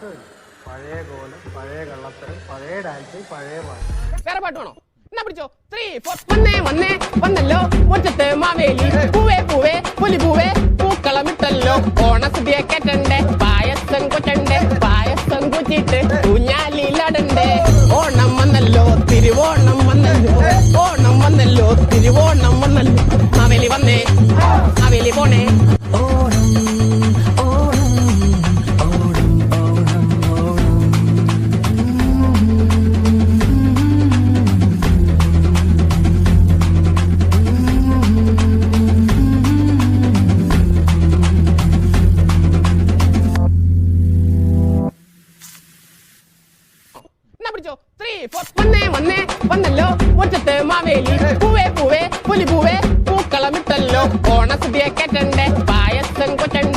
മാറ്റമില്ല. പഴയ കോലം, പഴയ കള്ളത്തരം, പഴയ ഡാൻസ്, പഴയ പാട്ട്. വേറെ പാട്ട് വേണോ? എന്നാ പിടിച്ചോ. 3, 4. വന്നേ വന്നേ വന്നല്ലോ മുറ്റത്ത് മാവേലി, പൂവേ പൂവേ പുലി പൂവേ പൂക്കളമിട്ടല്ലോ. ഓണസദ്യ കേട്ടണ്ടേ, പായസം കൊച്ചണ്ടേ, പായസം കുച്ചിട്ട് ഊഞ്ഞാലിലടണ്ടേ. ഓണം വന്നല്ലോ തിരുവോണം വന്നല്ലോ, ഓണം വന്നല്ലോ തിരുവോണം വന്നല്ലോ. മാവേലി വന്നേ മാവേലി പോണേ. പിടിച്ചോ. 3, 4. വന്നേ വന്നേ വന്നല്ലോ മുറ്റത്ത് മാവേലി, പൂവേ പൂവേ പുലി പൂവേ പൂക്കളമിട്ടല്ലോ. ഓണസദ്യ കേട്ടണ്ടേ, പായസം കൊച്ചണ്ടേ,